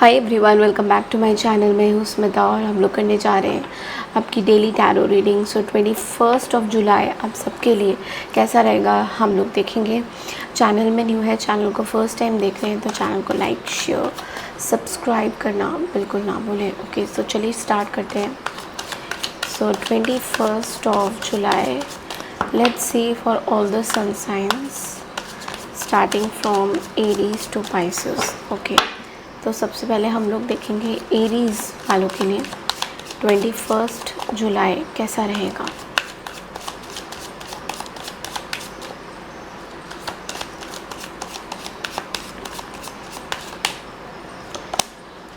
Hi everyone, welcome back to my channel. मैं हूँ स्मिता और हम लोग करने जा रहे हैं आपकी डेली टैरो रीडिंग। सो 21 जुलाई आप सबके लिए कैसा रहेगा हम लोग देखेंगे। चैनल में न्यू है, चैनल को फर्स्ट टाइम देख रहे हैं तो चैनल को लाइक शेयर सब्सक्राइब करना बिल्कुल ना भूलें। ओके, सो चलिए स्टार्ट करते हैं। So 21 July, let's see for all the sun signs starting from Aries to Pisces. Okay, तो सबसे पहले हम लोग देखेंगे एरीज़ वालों के लिए 21 जुलाई कैसा रहेगा।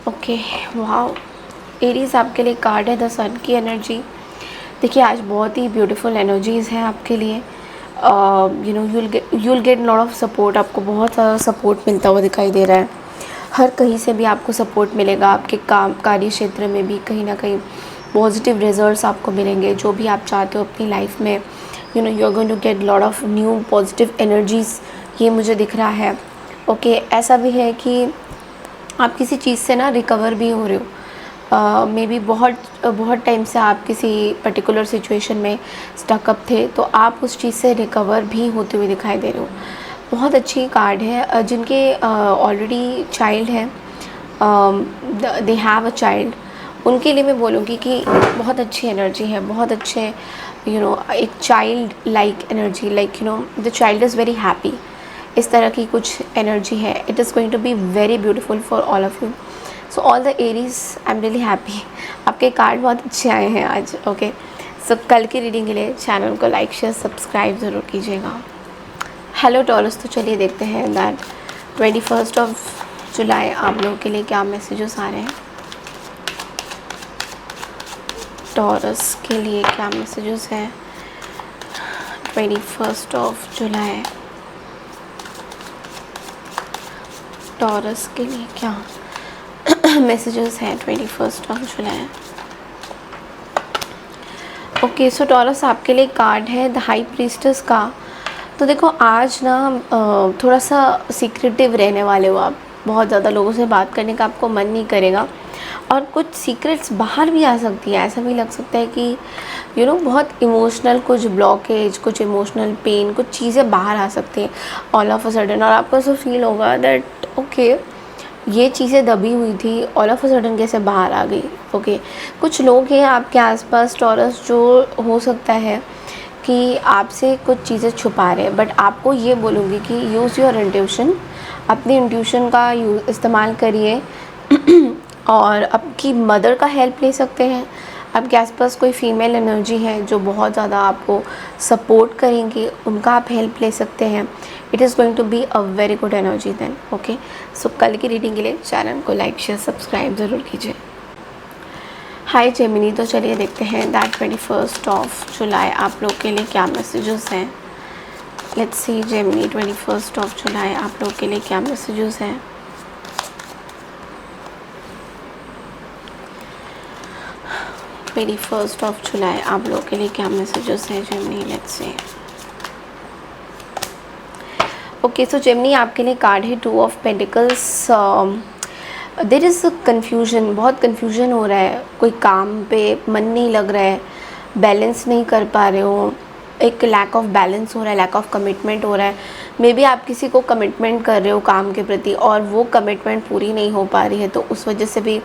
ओके, वाओ, एरीज़ आपके लिए कार्ड है द सन की एनर्जी। देखिए, आज बहुत ही ब्यूटीफुल एनर्जीज़ हैं आपके लिए। You'll get lot of support. आपको बहुत सारा सपोर्ट मिलता हुआ दिखाई दे रहा है। हर कहीं से भी आपको सपोर्ट मिलेगा। आपके कार्य क्षेत्र में भी कहीं ना कहीं पॉजिटिव रिजल्ट्स आपको मिलेंगे। जो भी आप चाहते हो अपनी लाइफ में, you are going to get lot of new positive energies, ये मुझे दिख रहा है। ओके, ऐसा भी है कि आप किसी चीज़ से ना रिकवर भी हो रहे हो। मे बी बहुत टाइम से आप किसी पर्टिकुलर सिचुएशन में स्टकअप थे, तो आप उस चीज़ से रिकवर भी होते हुए दिखाई दे रहे हो। बहुत अच्छी कार्ड है। जिनके ऑलरेडी चाइल्ड है, दे हैव अ चाइल्ड, उनके लिए मैं बोलूँगी कि बहुत अच्छी एनर्जी है। बहुत अच्छे एक child like energy, like the child is very happy. इस तरह की कुछ एनर्जी है। It is going to be very beautiful for all of you. So all the Aries, I am really happy. आपके कार्ड बहुत अच्छे आए हैं आज। ओके, सो कल की रीडिंग के लिए चैनल को लाइक शेयर सब्सक्राइब ज़रूर कीजिएगा। हेलो टॉरस, तो चलिए देखते हैं दैट 21 जुलाई आप लोगों के लिए क्या मैसेजेस आ रहे हैं। टॉरस के लिए क्या मैसेजेस हैं 21 जुलाई। टॉरस के लिए क्या मैसेजेस हैं 21 जुलाई। ओके, सो टॉरस आपके लिए कार्ड है द हाई प्रीस्टेस का। तो देखो, आज ना थोड़ा सा सीक्रेटिव रहने वाले हो आप। बहुत ज़्यादा लोगों से बात करने का आपको मन नहीं करेगा और कुछ सीक्रेट्स बाहर भी आ सकती है। ऐसा भी लग सकता है कि बहुत इमोशनल कुछ ब्लॉकेज, कुछ इमोशनल पेन, कुछ चीज़ें बाहर आ सकती हैं ऑल ऑफ अ सडन। और आपको ऐसा फील होगा दैट ओके, ये चीज़ें दबी हुई थी, ऑल ऑफ अ सडन कैसे बाहर आ गई। ओके, कुछ लोग हैं आपके आसपास टॉरस, जो हो सकता है कि आपसे कुछ चीज़ें छुपा रहे हैं। बट आपको ये बोलूँगी कि यूज़ योर इंट्यूशन, अपनी इंट्यूशन का इस्तेमाल करिए और आपकी मदर का हेल्प ले सकते हैं। आपके आसपास कोई फीमेल एनर्जी है जो बहुत ज़्यादा आपको सपोर्ट करेंगी, उनका आप हेल्प ले सकते हैं। It is going to be a very good energy then. Okay, so कल की रीडिंग के लिए चैनल को लाइक शेयर सब्सक्राइब ज़रूर कीजिए। हाय जेमिनी, तो चलिए देखते हैं दैट 21 जुलाई आप लोग के लिए क्या मैसेजेस हैं। लेट्स सी जेमिनी, 21 जुलाई आप लोग के लिए क्या मैसेजेस हैं। फर्स्ट ऑफ जुलाई आप लोग के लिए क्या मैसेजेस हैं Gemini, let's see. Okay, so Gemini आपके लिए कार्ड है 2 of pentacles. There is confusion, बहुत कन्फ्यूजन हो रहा है। कोई काम पे मन नहीं लग रहा है, बैलेंस नहीं कर पा रहे हो, एक लैक ऑफ बैलेंस हो रहा है, लैक ऑफ कमिटमेंट हो रहा है। मे बी आप किसी को कमिटमेंट कर रहे हो काम के प्रति और वो कमिटमेंट पूरी नहीं हो पा रही है, तो उस वजह से भी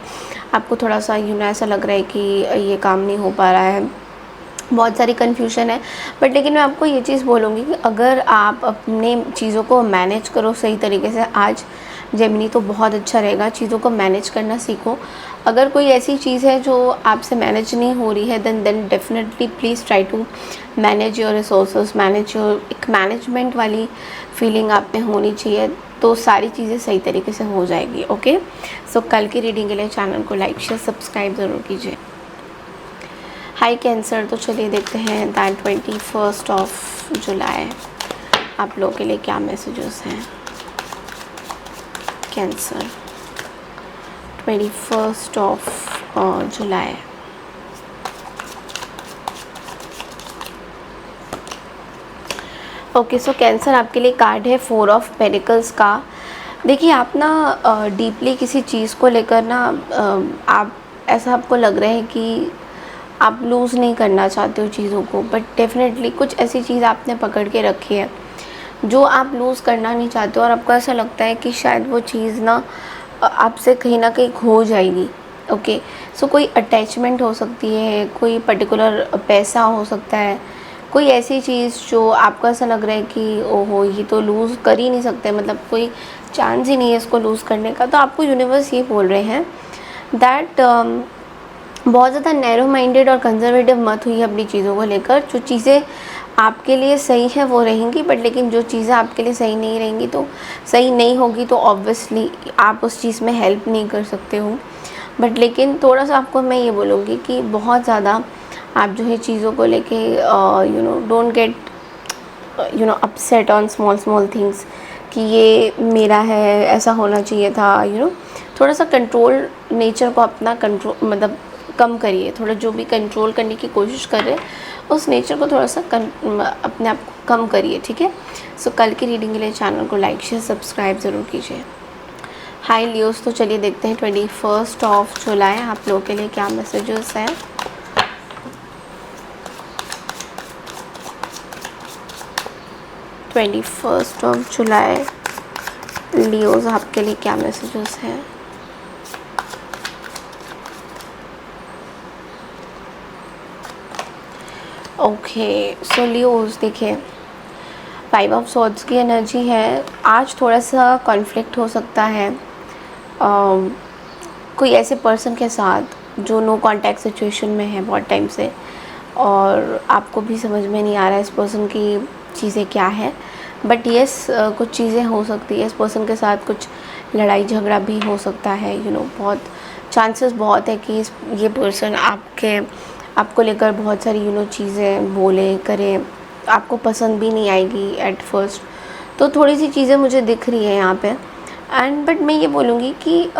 आपको थोड़ा सा ऐसा लग रहा है कि ये काम नहीं हो पा रहा है। बहुत सारी कन्फ्यूजन है। बट लेकिन मैं आपको ये चीज़ बोलूँगी कि अगर आप अपने चीज़ों को मैनेज करो सही तरीके से आज जेमिनी, तो बहुत अच्छा रहेगा। चीज़ों को मैनेज करना सीखो। अगर कोई ऐसी चीज़ है जो आपसे मैनेज नहीं हो रही है then definitely please try to manage your resources, manage your, एक मैनेजमेंट वाली फीलिंग आप में होनी चाहिए, तो सारी चीज़ें सही तरीके से हो जाएगी। ओके, सो कल की रीडिंग के लिए चैनल को लाइक शेयर सब्सक्राइब ज़रूर कीजिए। हाय कैंसर, तो चलिए देखते हैं दैट 21 जुलाई आप लोगों के लिए क्या मैसेजेस हैं। कैंसर 21 जुलाई। ओके, सो कैंसर आपके लिए कार्ड है 4 ऑफ पेनिकल्स का। देखिए आप ना डीपली किसी चीज़ को लेकर ना आप ऐसा आपको लग रहा है कि आप लूज़ नहीं करना चाहते हो चीज़ों को, बट डेफ़िनेटली कुछ ऐसी चीज़ आपने पकड़ के रखी है जो आप लूज़ करना नहीं चाहते हो, और आपको ऐसा लगता है कि शायद वो चीज़ ना आपसे कहीं ना कहीं खो जाएगी। ओके, सो कोई अटैचमेंट हो सकती है, कोई पर्टिकुलर पैसा हो सकता है, कोई ऐसी चीज़ जो आपको ऐसा लग रहा है कि ओहो ये तो लूज़ कर ही नहीं सकते, मतलब कोई चांस ही नहीं है इसको लूज़ करने का। तो आपको यूनिवर्स ये बोल रहे हैं दैट बहुत ज़्यादा नैरो माइंडेड और कंजर्वेटिव मत हुई अपनी चीज़ों को लेकर। जो चीज़ें आपके लिए सही हैं वो रहेंगी, बट लेकिन जो चीज़ें आपके लिए सही नहीं रहेंगी तो सही नहीं होगी, तो ऑब्वियसली आप उस चीज़ में हेल्प नहीं कर सकते हो। बट लेकिन थोड़ा सा आपको मैं ये बोलूँगी कि बहुत ज़्यादा आप जो है चीज़ों को लेके don't get upset on small small things कि ये मेरा है, ऐसा होना चाहिए था। थोड़ा सा कंट्रोल नेचर को अपना कंट्रोल मतलब कम करिए। थोड़ा जो भी कंट्रोल करने की कोशिश कर रहे हैं उस नेचर को थोड़ा सा अपने आप को कम करिए, ठीक है। सो कल की रीडिंग के लिए चैनल को लाइक शेयर सब्सक्राइब ज़रूर कीजिए। हाय लियोस, तो चलिए देखते हैं 21 ऑफ जुलाई आप लोगों के लिए क्या मैसेजेस हैं। Twenty first of July Leos आपके लिए क्या मैसेजेस हैं। ओके सो लियोस देखिए, 5 ऑफ सॉर्ड्स की एनर्जी है। आज थोड़ा सा कॉन्फ्लिक्ट हो सकता है कोई ऐसे पर्सन के साथ जो नो कांटेक्ट सिचुएशन में है बहुत टाइम से, और आपको भी समझ में नहीं आ रहा है इस पर्सन की चीज़ें क्या है। बट येस कुछ चीज़ें हो सकती है, इस पर्सन के साथ कुछ लड़ाई झगड़ा भी हो सकता है। बहुत चांसेस बहुत है कि ये पर्सन आपको लेकर बहुत सारी चीज़ें बोले करे, आपको पसंद भी नहीं आएगी एट फर्स्ट। तो थोड़ी सी चीज़ें मुझे दिख रही है यहाँ पे। बट मैं ये बोलूँगी कि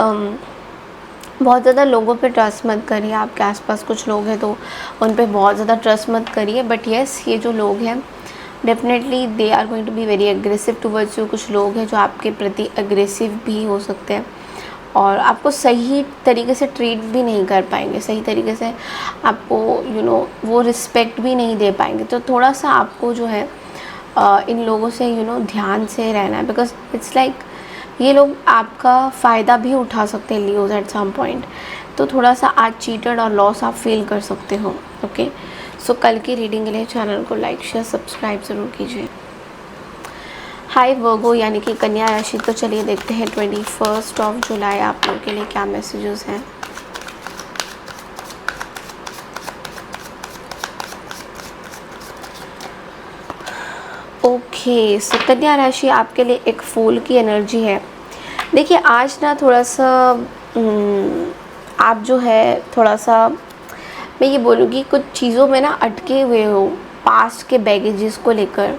बहुत ज़्यादा लोगों पे ट्रस्ट मत करिए। आपके आसपास कुछ लोग हैं तो उन पे बहुत ज़्यादा ट्रस्ट मत करिए। बट येस ये जो लोग हैं definitely they are going to be very aggressive towards you. कुछ लोग हैं जो आपके प्रति एग्रेसिव भी हो सकते हैं और आपको सही तरीके से ट्रीट भी नहीं कर पाएंगे, सही तरीके से आपको वो रिस्पेक्ट भी नहीं दे पाएंगे। तो थोड़ा सा आपको जो है इन लोगों से ध्यान से रहना है, बिकॉज इट्स लाइक ये लोग आपका फ़ायदा भी उठा सकते हैं लियोज एट सम पॉइंट। तो थोड़ा सा आज चीटेड और लॉस आप फील कर सकते हो। ओके, सो कल की रीडिंग के लिए चैनल को लाइक शेयर सब्सक्राइब ज़रूर कीजिए। हाय वर्गो यानी कि कन्या राशि, तो चलिए देखते हैं 21 ऑफ जुलाई आप लोगों के लिए क्या मैसेजेस हैं। ओके सो कन्या राशि आपके लिए एक फूल की एनर्जी है। देखिए आज ना थोड़ा सा आप जो है थोड़ा सा मैं ये बोलूँगी कुछ चीज़ों में ना अटके हुए हो पास्ट के बैगेजेस को लेकर,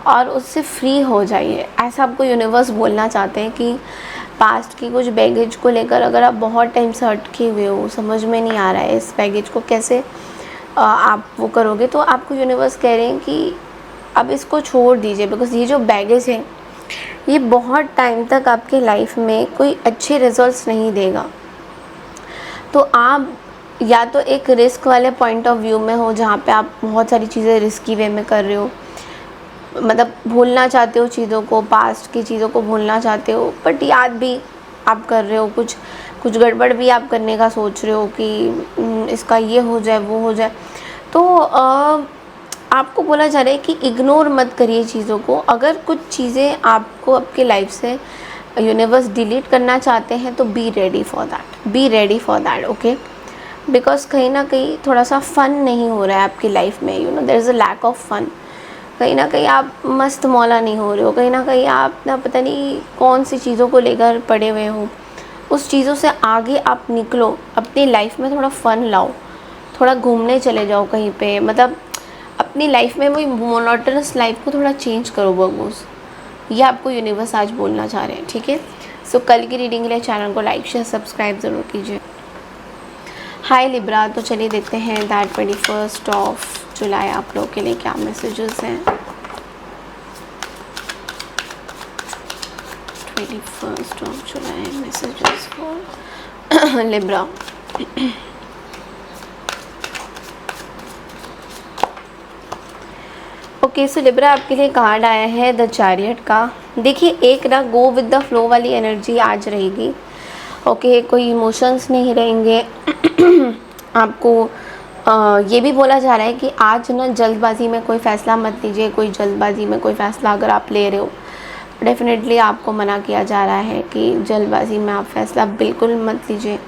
और उससे फ्री हो जाइए। ऐसा आपको यूनिवर्स बोलना चाहते हैं कि पास्ट की कुछ बैगेज को लेकर अगर आप बहुत टाइम से अटके हुए हो, समझ में नहीं आ रहा है इस बैगेज को कैसे आप वो करोगे, तो आपको यूनिवर्स कह रहे हैं कि अब इसको छोड़ दीजिए। बिकॉज ये जो बैगेज है ये बहुत टाइम तक आपके लाइफ में कोई अच्छे रिजल्ट्स नहीं देगा। तो आप या तो एक रिस्क वाले पॉइंट ऑफ व्यू में हो जहाँ पे आप बहुत सारी चीज़ें रिस्की वे में कर रहे हो, मतलब भूलना चाहते हो चीज़ों को, पास्ट की चीज़ों को भूलना चाहते हो, बट याद भी आप कर रहे हो, कुछ गड़बड़ भी आप करने का सोच रहे हो कि इसका ये हो जाए वो हो जाए। तो आपको बोला जा रहा है कि इग्नोर मत करिए चीज़ों को। अगर कुछ चीज़ें आपको आपके लाइफ से यूनिवर्स डिलीट करना चाहते हैं तो be ready for that, okay. Because कहीं ना कहीं थोड़ा सा फ़न नहीं हो रहा है आपकी लाइफ में, there is a lack of fun. कहीं ना कहीं आप मस्त मौला नहीं हो रहे हो, कहीं ना कहीं आप ना पता नहीं कौन सी चीज़ों को लेकर पड़े हुए हो। उस चीज़ों से आगे आप निकलो, अपनी लाइफ में थोड़ा फ़न लाओ, थोड़ा घूमने चले जाओ कहीं पे, मतलब अपनी लाइफ में वही मोनोटोनस लाइफ को थोड़ा चेंज करो बॉस। ये आपको यूनिवर्स आज बोलना चाह रहे हैं, ठीक है। सो कल की रीडिंग के लिए चैनल को लाइक शेयर सब्सक्राइब ज़रूर कीजिए। हाय लिब्रा, तो चलिए देखते हैं दैट 21 ऑफ जुलाई आप लोगों के लिए क्या मैसेजेस हैं। 21 July messages for Libra. Okay so Libra आपके लिए कार्ड आया है द चैरियट का। देखिए एक ना गो विद द फ्लो वाली एनर्जी आज रहेगी। ओके कोई इमोशंस नहीं रहेंगे। आपको ये भी बोला जा रहा है कि आज ना जल्दबाजी में कोई फ़ैसला मत लीजिए। कोई जल्दबाजी में कोई फ़ैसला अगर आप ले रहे हो, डेफिनेटली आपको मना किया जा रहा है कि जल्दबाजी में आप फ़ैसला बिल्कुल मत लीजिए,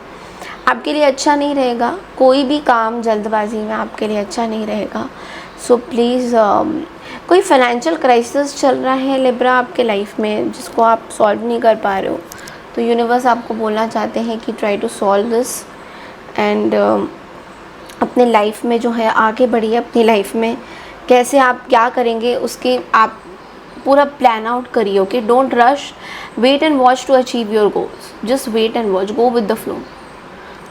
आपके लिए अच्छा नहीं रहेगा। कोई भी काम जल्दबाजी में आपके लिए अच्छा नहीं रहेगा। सो प्लीज़ कोई फाइनेंशियल क्राइसिस चल रहा है लिब्रा आपके लाइफ में जिसको आप सॉल्व नहीं कर पा रहे हो, तो यूनिवर्स आपको बोलना चाहते हैं कि try to solve this and अपने लाइफ में जो है आगे बढ़िए। अपनी लाइफ में कैसे आप क्या करेंगे उसके आप पूरा प्लान आउट करिए। Okay don't rush, wait and watch to achieve your goals. Just wait and watch, go with the flow,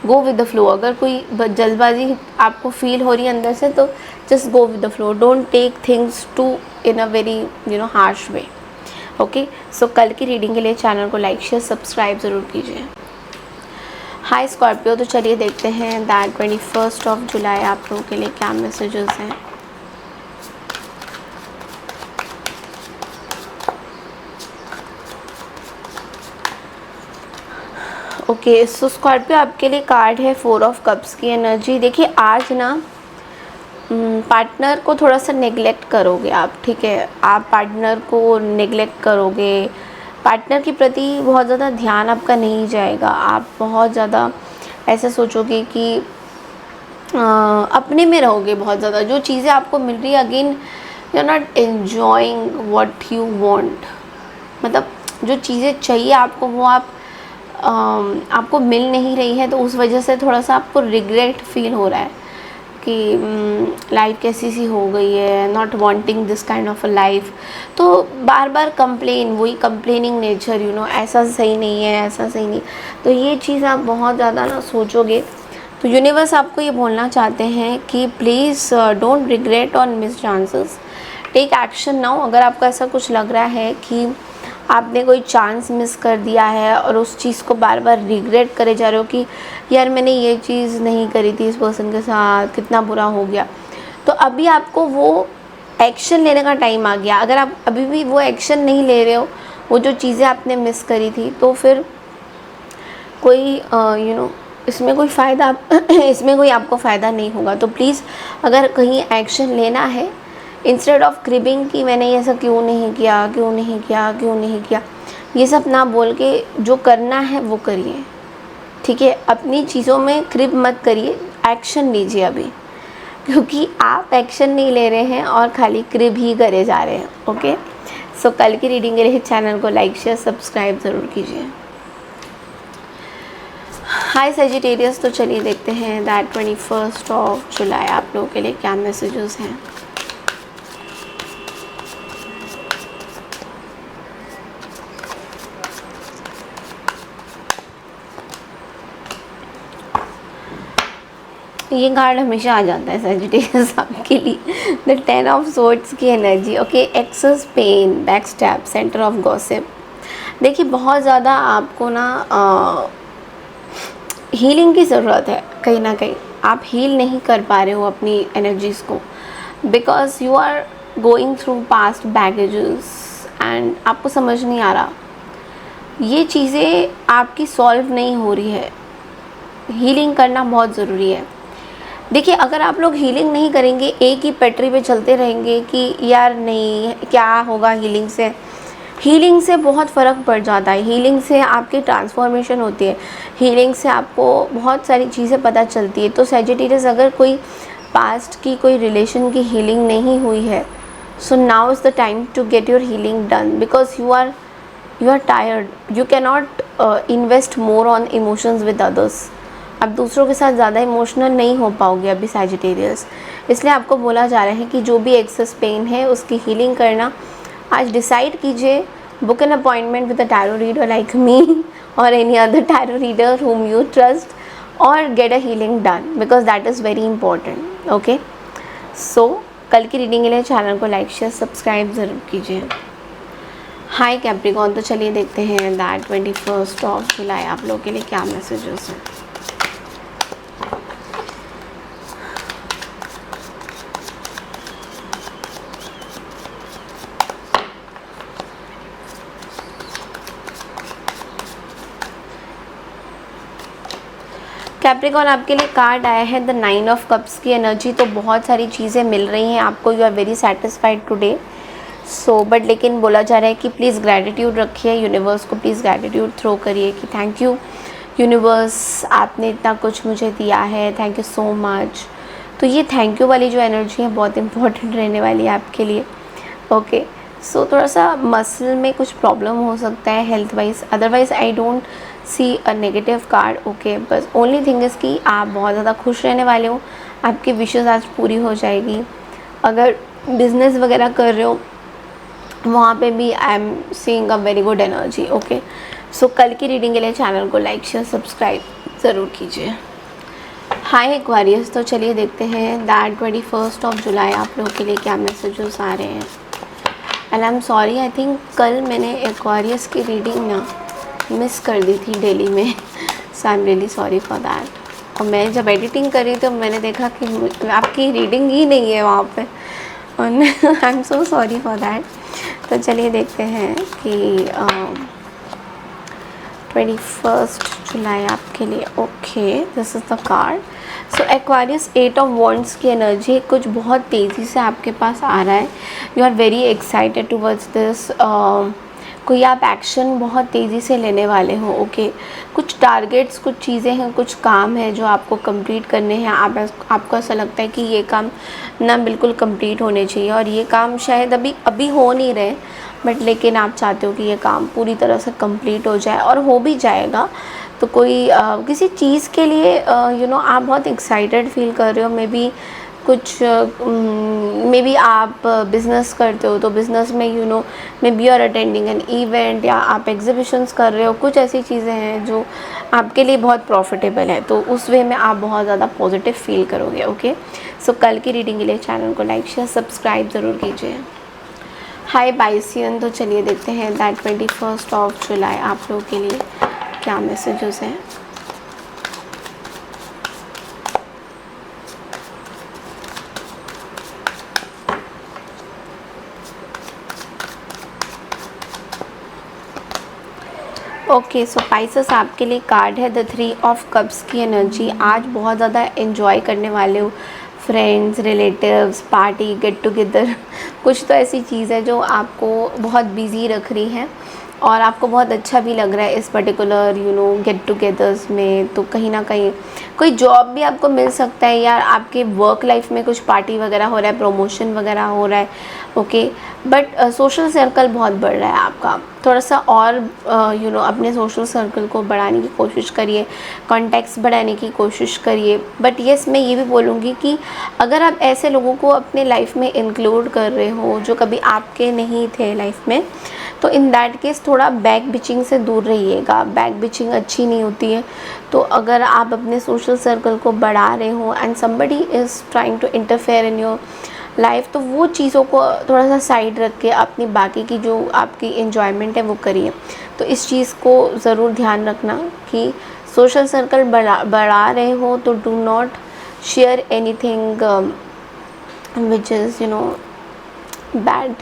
go with the flow. अगर कोई जल्दबाजी आपको फील हो रही है अंदर से तो just go with the flow, don't take things to in a very harsh way. Okay so कल की रीडिंग के लिए चैनल को लाइक शेयर सब्सक्राइब ज़रूर कीजिए। हाय स्कॉर्पियो, तो चलिए देखते हैं दैट 21 जुलाई आप लोगों के लिए क्या मैसेजेस हैं। ओके सो स्कॉर्पियो आपके लिए कार्ड है 4 ऑफ कप्स की एनर्जी। देखिए आज ना पार्टनर को थोड़ा सा नेग्लेक्ट करोगे आप, ठीक है। आप पार्टनर को नेग्लेक्ट करोगे, पार्टनर के प्रति बहुत ज़्यादा ध्यान आपका नहीं जाएगा। आप बहुत ज़्यादा ऐसा सोचोगे कि अपने में रहोगे बहुत ज़्यादा। जो चीज़ें आपको मिल रही है again you are not enjoying what you want, मतलब जो चीज़ें चाहिए आपको वो आपको मिल नहीं रही है, तो उस वजह से थोड़ा सा आपको रिग्रेट फील हो रहा है कि लाइफ कैसी सी हो गई है, not wanting this kind of a life. तो बार बार कंप्लेन, वही कंप्लेनिंग नेचर, ऐसा सही नहीं है, ऐसा सही नहीं। तो ये चीज़ आप बहुत ज़्यादा ना सोचोगे तो यूनिवर्स आपको ये बोलना चाहते हैं कि please don't regret on miss chances, take action now. अगर आपको ऐसा कुछ लग रहा है कि आपने कोई चांस मिस कर दिया है और उस चीज़ को बार बार रिग्रेट करे जा रहे हो कि यार मैंने ये चीज़ नहीं करी थी इस पर्सन के साथ, कितना बुरा हो गया, तो अभी आपको वो एक्शन लेने का टाइम आ गया। अगर आप अभी भी वो एक्शन नहीं ले रहे हो, वो जो चीज़ें आपने मिस करी थी, तो फिर कोई इसमें कोई फ़ायदा इसमें कोई आपको फ़ायदा नहीं होगा। तो प्लीज़ अगर कहीं एक्शन लेना है, इंस्टेड ऑफ क्रिबिंग कि मैंने ये सब क्यों नहीं किया, क्यों नहीं किया, क्यों नहीं किया, ये सब ना बोल के जो करना है वो करिए, ठीक है। अपनी चीज़ों में क्रिब मत करिए, एक्शन लीजिए अभी, क्योंकि आप एक्शन नहीं ले रहे हैं और खाली क्रिब ही करे जा रहे हैं। ओके सो कल की रीडिंग के लिए चैनल को लाइक शेयर सब्सक्राइब ज़रूर कीजिए। हाय सेजिटेरियस, तो चलिए देखते हैं दैट 21 जुलाई आप लोगों के लिए क्या मैसेजेस हैं। ये कार्ड हमेशा आ जाता है सेजिटेरियस आपके लिए, द 10 ऑफ सोर्ड्स की energy. Okay excess pain, back step, centre of gossip. देखिए बहुत ज़्यादा आपको ना हीलिंग की ज़रूरत है। कहीं ना कहीं आप हील नहीं कर पा रहे हो अपनी एनर्जीज़ को, because you are going through past baggages and आपको समझ नहीं आ रहा, ये चीज़ें आपकी सॉल्व नहीं हो रही है। हीलिंग करना बहुत ज़रूरी है। देखिए अगर आप लोग हीलिंग नहीं करेंगे, एक ही पटरी पे चलते रहेंगे कि यार नहीं क्या होगा हीलिंग से, हीलिंग से बहुत फ़र्क पड़ जाता है। हीलिंग से आपकी ट्रांसफॉर्मेशन होती है, हीलिंग से आपको बहुत सारी चीज़ें पता चलती है। तो सेजिटेरियस अगर कोई पास्ट की कोई रिलेशन की हीलिंग नहीं हुई है, so now is the time to get your healing done, because you are tired, you can not invest more on emotions with others. आप दूसरों के साथ ज़्यादा इमोशनल नहीं हो पाओगे अभी सेजिटेरियस, इसलिए आपको बोला जा रहा है कि जो भी एक्सेस पेन है उसकी हीलिंग करना आज डिसाइड कीजिए। Book an appointment with a tarot reader like me और any other tarot reader whom you trust और get a healing done, because that is very important. Okay so कल की reading के लिए चैनल को लाइक शेयर सब्सक्राइब ज़रूर कीजिए। हाय Capricorn, तो चलिए देखते हैं दैट 21 ऑफ जुलाई आप लोगों के लिए क्या मैसेजेस हैं। कैप्रिकॉन आपके लिए कार्ड आया है द 9 ऑफ कप्स की एनर्जी। तो बहुत सारी चीज़ें मिल रही हैं आपको, you are very satisfied today. So but लेकिन बोला जा रहा है कि प्लीज़ ग्रैटिट्यूड रखिए, यूनिवर्स को प्लीज़ ग्रैटिट्यूड थ्रो करिए कि थैंक यू यूनिवर्स, आपने इतना कुछ मुझे दिया है, थैंक यू सो मच। तो ये थैंक यू वाली जो एनर्जी है बहुत इंपॉर्टेंट रहने वाली है आपके लिए। ओके, सो थोड़ा सा मसल में कुछ प्रॉब्लम हो सकता है health wise, otherwise I don't see a negative card. Okay, बस ओनली थिंग इज़ कि आप बहुत ज़्यादा खुश रहने वाले हो, आपकी विशेज़ आज पूरी हो जाएगी। अगर बिजनेस वगैरह कर रहे हो वहाँ पे भी I am seeing a very good energy. Okay, so कल की रीडिंग के लिए चैनल को लाइक शेयर सब्सक्राइब ज़रूर कीजिए। हाय एक्वारियस, तो चलिए देखते हैं दैट 21 ऑफ जुलाई आप लोगों के लिए क्या मैसेजेस आ रहे हैं। And I am sorry, I think कल मैंने एक्वारियस की रीडिंग ना मिस कर दी थी डेली में, so I am really sorry for that. और मैं जब एडिटिंग करी तो मैंने देखा कि आपकी रीडिंग ही नहीं है वहाँ पे, और I am so sorry for that. तो चलिए देखते हैं कि 21 जुलाई आपके लिए। Okay, this is the card. So Aquarius 8 of wands की एनर्जी कुछ बहुत तेज़ी से आपके पास आ रहा है, you are very excited towards this. कोई आप एक्शन बहुत तेज़ी से लेने वाले हो। ओके, कुछ टारगेट्स, कुछ चीज़ें हैं, कुछ काम है जो आपको कंप्लीट करने हैं। आपको ऐसा लगता है कि ये काम ना बिल्कुल कंप्लीट होने चाहिए, और ये काम शायद अभी हो नहीं रहे, बट लेकिन आप चाहते हो कि ये काम पूरी तरह से कंप्लीट हो जाए, और हो भी जाएगा। तो कोई किसी चीज़ के लिए आप बहुत एक्साइटेड फील कर रहे हो। मे बी कुछ मे बी आप बिज़नेस करते हो तो बिज़नेस में maybe you are attending an event, या आप एग्जीबिशंस कर रहे हो। कुछ ऐसी चीज़ें हैं जो आपके लिए बहुत प्रॉफिटेबल है, तो उस वे में आप बहुत ज़्यादा पॉजिटिव फील करोगे। ओके, सो कल की रीडिंग के लिए चैनल को लाइक शेयर सब्सक्राइब ज़रूर कीजिए। हाय बाइसियन, तो चलिए देखते हैं दैट 21 ऑफ जुलाई आप लोगों के लिए क्या मैसेजेस हैं। ओके, सो पाइसेस आपके लिए कार्ड है द 3 ऑफ कप्स की एनर्जी। आज बहुत ज़्यादा एंजॉय करने वाले हो, friends, relatives, party, get together. कुछ तो ऐसी चीज़ है जो आपको बहुत बिज़ी रख रही है, और आपको बहुत अच्छा भी लग रहा है इस पर्टिकुलर गेट टुगेदर्स में। तो कहीं ना कहीं कोई जॉब भी आपको मिल सकता है, या आपके वर्क लाइफ में कुछ पार्टी वगैरह हो रहा है, प्रमोशन वगैरह हो रहा है। ओके, बट सोशल सर्कल बहुत बढ़ रहा है आपका। थोड़ा सा और अपने सोशल सर्कल को बढ़ाने की कोशिश करिए, कॉन्टैक्ट्स बढ़ाने की कोशिश करिए। बट येस, मैं ये भी बोलूँगी कि अगर आप ऐसे लोगों को अपने लाइफ में इंक्लूड कर रहे हो जो कभी आपके नहीं थे लाइफ में, तो इन दैट केस थोड़ा बैक बिचिंग से दूर रहिएगा। बैक बिचिंग अच्छी नहीं होती है। तो अगर आप अपने सोशल सर्कल को बढ़ा रहे हो and somebody is trying to interfere in your life, तो वो चीज़ों को थोड़ा सा साइड रख के अपनी बाकी की जो आपकी इन्जॉयमेंट है वो करिए। तो इस चीज़ को ज़रूर ध्यान रखना कि सोशल सर्कल बढ़ा रहे हो तो do not share anything which is bad,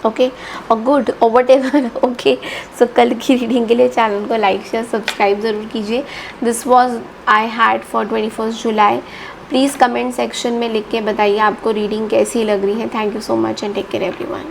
okay, और गुड और वट एवर। ओके, सो कल की रीडिंग के लिए चैनल को लाइक शेयर सब्सक्राइब ज़रूर कीजिए। This was I had for 21 July. Please comment section में लिख के बताइए आपको रीडिंग कैसी लग रही है। Thank you so much and take care everyone.